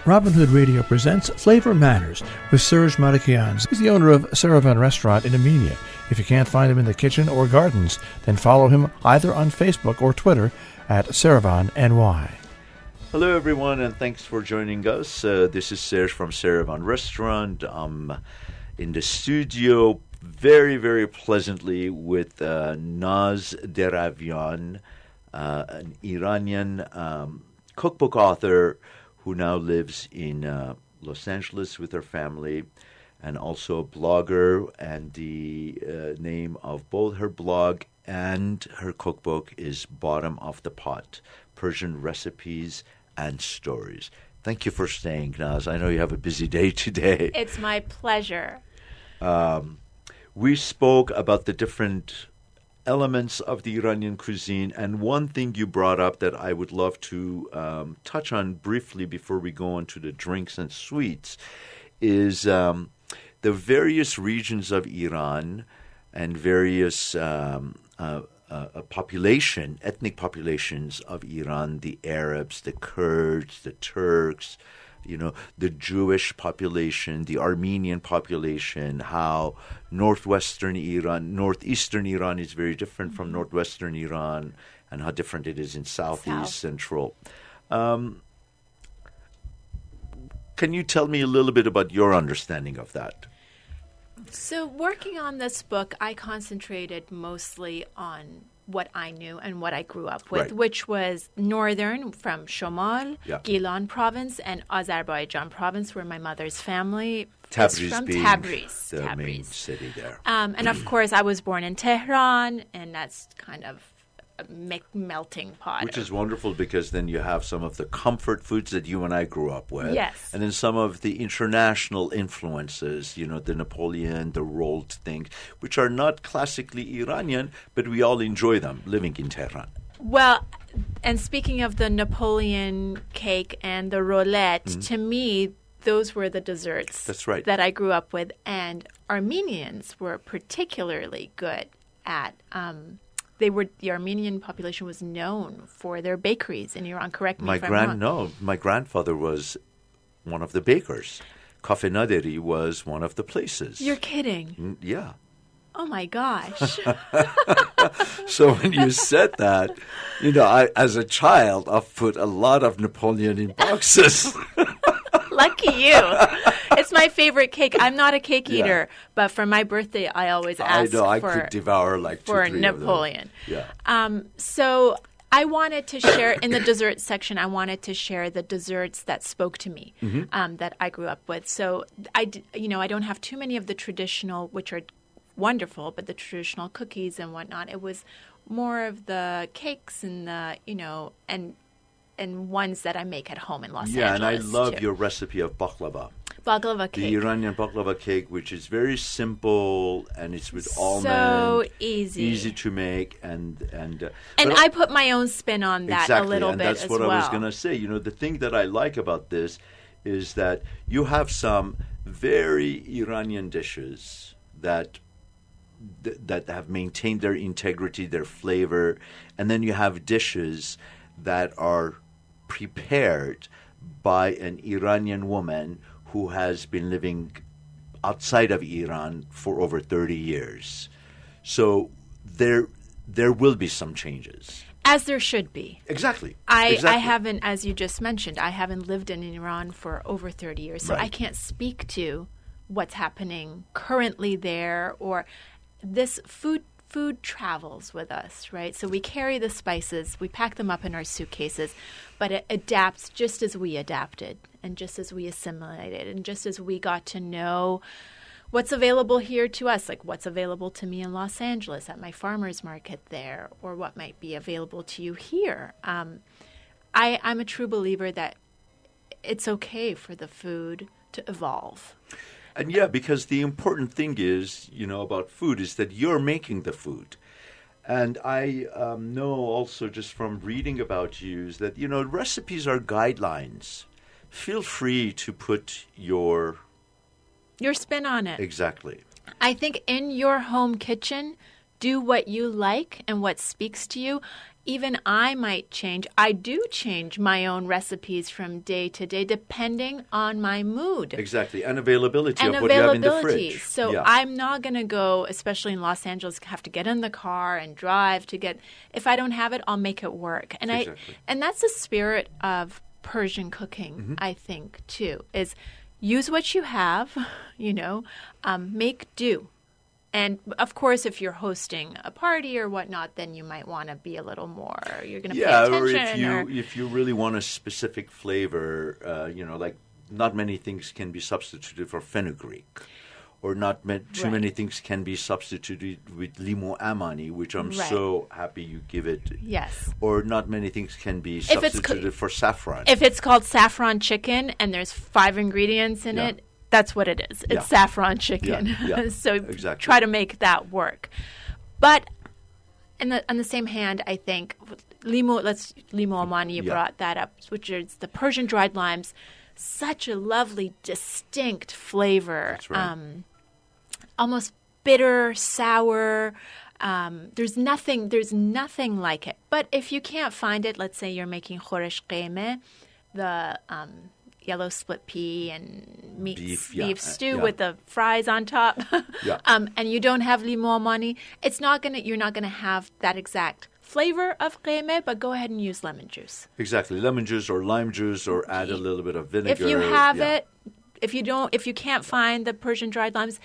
Robin Hood Radio presents Flavor Matters with Serge Malikian. He's the owner of Deravian Restaurant in Armenia. If you can't find him in the kitchen or gardens, then follow him either on Facebook or Twitter at ServanNY. Hello, everyone, and thanks for joining us. This is Serge from Deravian Restaurant. I'm in the studio very, very pleasantly with Naz Deravian, an Iranian cookbook author who now lives in Los Angeles with her family, and also a blogger. And the name of both her blog and her cookbook is Bottom of the Pot, Persian Recipes and Stories. Thank you for staying, Naz. I know you have a busy day today. It's my pleasure. We spoke about the different elements of the Iranian cuisine, and one thing you brought up that I would love to touch on briefly before we go on to the drinks and sweets is the various regions of Iran and various ethnic populations of Iran, the Arabs, the Kurds, the Turks, the Jewish population, the Armenian population, how northeastern Iran is very different from northwestern Iran, and how different it is in southeast, central. Can you tell me a little bit about your understanding of that? So working on this book, I concentrated mostly on what I knew and what I grew up with, which was northern from Shomal, Gilan province, and Azerbaijan province, where my mother's family is from. Tabriz, the main city there. And of course, I was born in Tehran, and that's kind of a melting pot. Which is wonderful, because then you have some of the comfort foods that you and I grew up with. Yes. And then some of the international influences, the Napoleon, the rolled things, which are not classically Iranian, but we all enjoy them living in Tehran. Well, and speaking of the Napoleon cake and the roulette, to me, those were the desserts that I grew up with. And Armenians were particularly good at the Armenian population was known for their bakeries in Iran. Correct me if I'm wrong. No, my grandfather was one of the bakers. Cafe Naderi was one of the places. You're kidding. Yeah. Oh, my gosh. So when you said that, I, as a child, I've put a lot of Napoleon in boxes. Lucky you. It's my favorite cake. I'm not a cake eater, but for my birthday, I always ask I could devour like 2-3 Napoleon. of them. Yeah. So I wanted to share, in the dessert section, I wanted to share the desserts that spoke to me, that I grew up with. So I don't have too many of the traditional, which are wonderful, but the traditional cookies and whatnot. It was more of the cakes and the, and ones that I make at home in Los Angeles. Yeah, and I love your recipe of baklava. Baklava cake. The Iranian baklava cake, which is very simple, and it's with almond. So easy. Easy to make. And I put my own spin on that a little bit as well. That's what I was going to say. The thing that I like about this is that you have some very Iranian dishes that have maintained their integrity, their flavor, and then you have dishes that are prepared by an Iranian woman who has been living outside of Iran for over 30 years. So there will be some changes. As there should be. Exactly. I haven't, as you just mentioned, I haven't lived in Iran for over 30 years, so I can't speak to what's happening currently there, or this food travels with us, right? So we carry the spices, we pack them up in our suitcases, but it adapts just as we adapted and just as we assimilated and just as we got to know what's available here to us, like what's available to me in Los Angeles at my farmer's market there, or what might be available to you here. I'm a true believer that it's okay for the food to evolve. And because the important thing is, about food is that you're making the food. And I know also just from reading about you is that, recipes are guidelines. Feel free to put your spin on it. Exactly. I think in your home kitchen, do what you like and what speaks to you. even I might change. I do change my own recipes from day to day depending on my mood. Exactly. And availability of what you have in the fridge. So Yeah. I'm not going to go, especially in Los Angeles, have to get in the car and drive to get. If I don't have it, I'll make it work. And Exactly. and that's the spirit of Persian cooking, I think, too, is use what you have, make do. And, of course, if you're hosting a party or whatnot, then you might want to be a little more, you're going to pay attention. Or if you really want a specific flavor, like not many things can be substituted for fenugreek. Or too many things can be substituted with limon amani, which I'm so happy you give it. Yes. Or not many things can be substituted for saffron. If it's called saffron chicken and there's 5 ingredients in it, that's what it is. It's saffron chicken. Yeah. So exactly. try to make that work. But on the same hand, I think limon amani, you brought that up, which is the Persian dried limes. Such a lovely, distinct flavor. That's right. Almost bitter, sour. There's nothing like it. But if you can't find it, let's say you're making khoresh qeime, the yellow split pea and beef stew with the fries on top, and you don't have limon amani, you're not gonna have that exact flavor of qeime, but go ahead and use lemon juice. Exactly, lemon juice or lime juice, or add a little bit of vinegar. If you have it, if you can't find the Persian dried limes,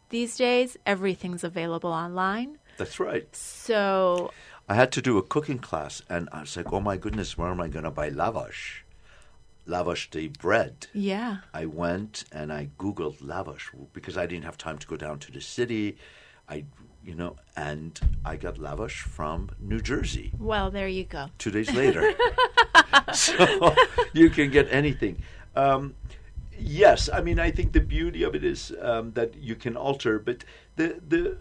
these days everything's available online. That's right. So I had to do a cooking class, and I was like, oh my goodness, where am I going to buy lavash? Lavash the bread. Yeah. I went and I Googled lavash because I didn't have time to go down to the city. And I got lavash from New Jersey. Well, there you go. 2 days later. So you can get anything. Yes, I mean, I think the beauty of it is that you can alter, but the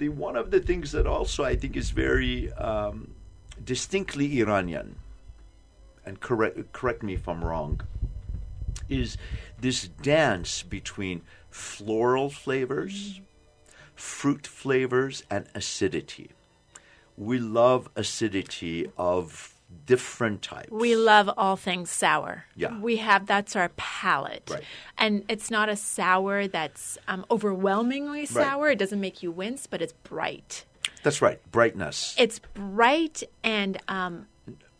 one of the things that also I think is very distinctly Iranian, and correct me if I'm wrong, is this dance between floral flavors, fruit flavors, and acidity. We love acidity of different types. We love all things sour. Yeah. That's our palate. Right. And it's not a sour that's overwhelmingly sour. Right. It doesn't make you wince, but it's bright. That's right. Brightness. It's bright, and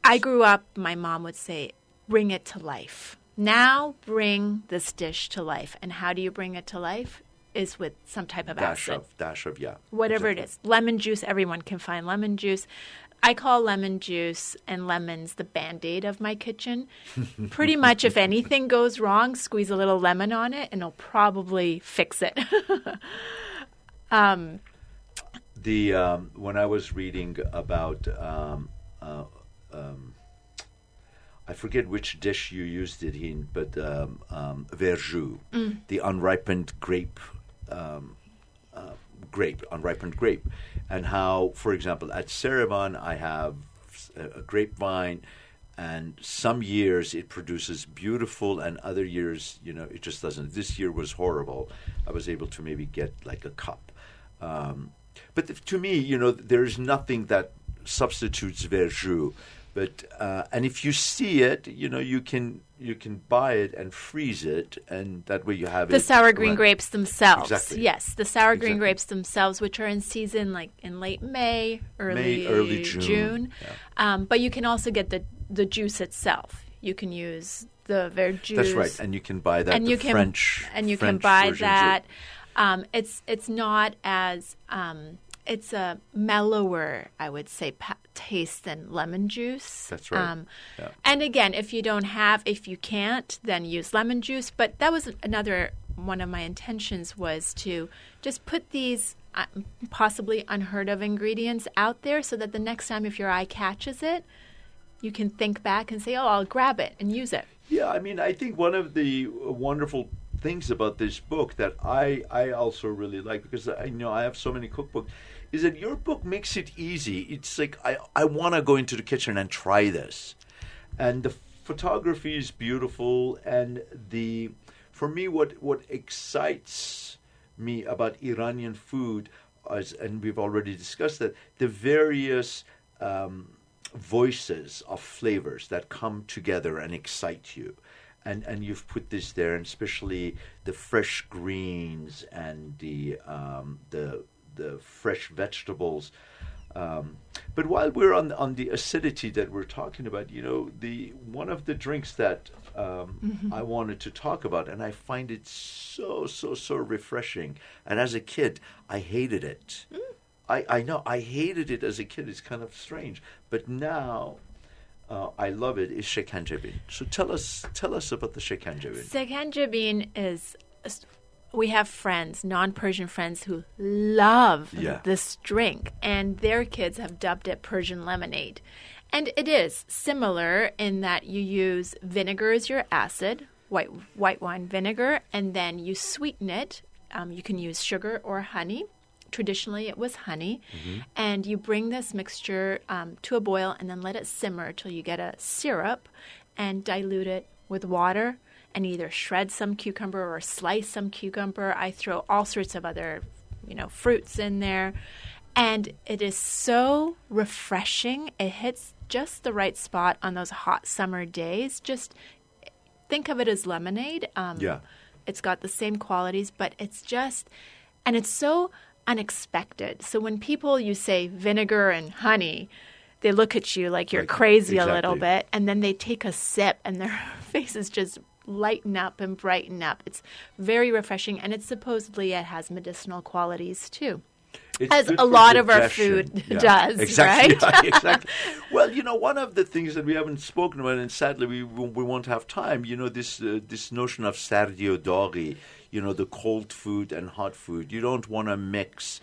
I grew up, my mom would say, bring it to life. Now bring this dish to life. And how do you bring it to life? Is with some type of acid. Dash of, yeah. Whatever exactly. it is. Lemon juice, everyone can find lemon juice. I call lemon juice and lemons the Band-Aid of my kitchen. Pretty much if anything goes wrong, squeeze a little lemon on it and it'll probably fix it. When I was reading about I forget which dish you used it in, but verjus, the unripened grape, unripened grape, and how, for example, at Deravian I have a grapevine, and some years it produces beautiful, and other years, it just doesn't. This year was horrible. I was able to maybe get like a cup. But to me, there's nothing that substitutes verjus. But and if you see it, you can buy it and freeze it, and that way you have the sour green grapes themselves. Exactly. Yes, the sour green grapes themselves, which are in season like in late May, early June. Yeah. But you can also get the juice itself. You can use the verjus. That's right, and you can buy that. French can buy that. It's not as it's a mellower, I would say, taste than lemon juice. That's right. And again, if you can't, then use lemon juice. But that was another one of my intentions, was to just put these possibly unheard of ingredients out there so that the next time if your eye catches it, you can think back and say, oh, I'll grab it and use it. Yeah, I mean, I think one of the wonderful things about this book that I also really like, because I have so many cookbooks, is that your book makes it easy. It's like I want to go into the kitchen and try this, and the photography is beautiful, and for me what excites me about Iranian food, and we've already discussed that, the various voices of flavors that come together and excite you. And you've put this there, and especially the fresh greens and the fresh vegetables. But while we're on the acidity that we're talking about, the one of the drinks that I wanted to talk about, and I find it so refreshing. And as a kid, I hated it. I know I hated it as a kid. It's kind of strange, but now I love it. Is shekanjebin. So tell us about the shekanjebin. Shekanjebin is. We have friends, non-Persian friends, who love this drink, and their kids have dubbed it Persian lemonade. And it is similar in that you use vinegar as your acid, white wine vinegar, and then you sweeten it. You can use sugar or honey. Traditionally, it was honey. And you bring this mixture to a boil and then let it simmer till you get a syrup and dilute it with water. And either shred some cucumber or slice some cucumber. I throw all sorts of other, fruits in there. And it is so refreshing. It hits just the right spot on those hot summer days. Just think of it as lemonade. It's got the same qualities, but it's so unexpected. So when you say vinegar and honey, they look at you like you're crazy a little bit. And then they take a sip and their faces just lighten up and brighten up. It's very refreshing, and it has medicinal qualities too. As a lot of our food does, exactly, right? Exactly. Well, one of the things that we haven't spoken about, and sadly we won't have time, this notion of sardi o daghi, the cold food and hot food. You don't want to mix,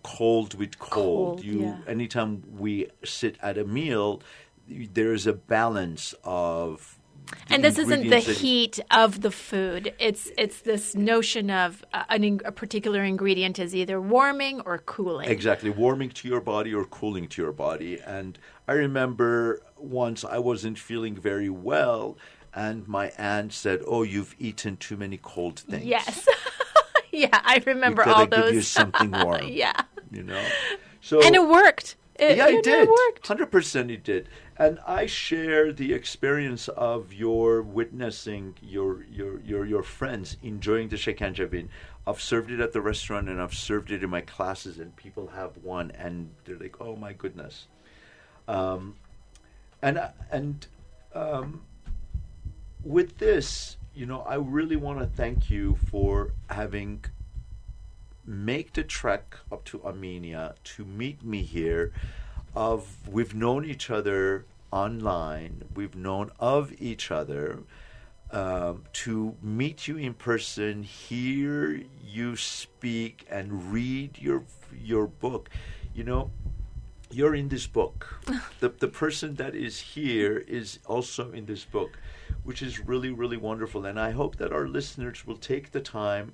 cold with cold. Anytime we sit at a meal, there is a balance of. And this isn't the heat of the food. It's this notion of a particular ingredient is either warming or cooling. Exactly, warming to your body or cooling to your body. And I remember once I wasn't feeling very well, and my aunt said, "Oh, you've eaten too many cold things." Yes. Yeah, I remember all those. Give you something warm. Yeah. So, and it worked. It did. It worked. 100% it did. And I share the experience of your witnessing your friends enjoying the shekanjebin. I've served it at the restaurant and I've served it in my classes, and people have one and they're like, "Oh my goodness." With this, I really want to thank you for having make the trek up to Armenia to meet me here. We've known each other online. We've known of each other. To meet you in person, hear you speak, and read your book. You're in this book. The person that is here is also in this book, which is really, really wonderful. And I hope that our listeners will take the time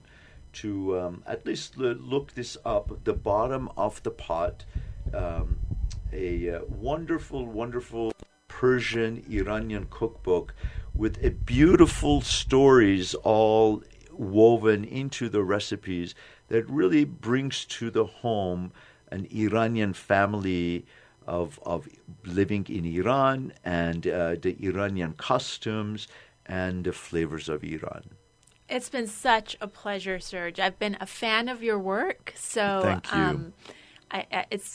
to at least look this up. The Bottom of the Pot, a wonderful, wonderful Persian Iranian cookbook with a beautiful stories all woven into the recipes that really brings to the home an Iranian family of living in Iran and the Iranian customs and the flavors of Iran. It's been such a pleasure, Serge. I've been a fan of your work, so thank you.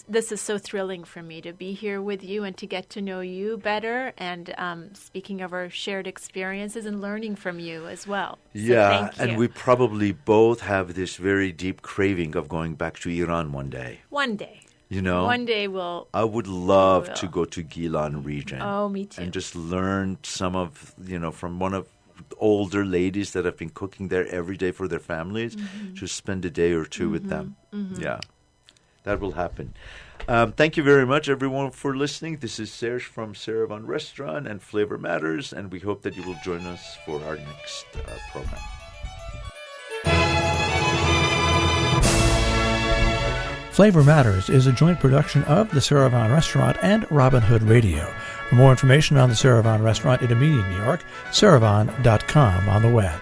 This is so thrilling for me to be here with you and to get to know you better. And speaking of our shared experiences and learning from you as well. So thank you. And we probably both have this very deep craving of going back to Iran one day. One day. One day we'll. I would love to go to Gilan region. Oh, me too. And just learn some of, from one of older ladies that have been cooking there every day for their families, just spend a day or two with them. Yeah, that will happen. Thank you very much, everyone, for listening. This is Serge from Deravian Restaurant and Flavor Matters, and we hope that you will join us for our next program. Flavor Matters is a joint production of the Deravian Restaurant and Robin Hood Radio. For more information on the Deravian Restaurant in Armenia, New York, deravian.com on the web.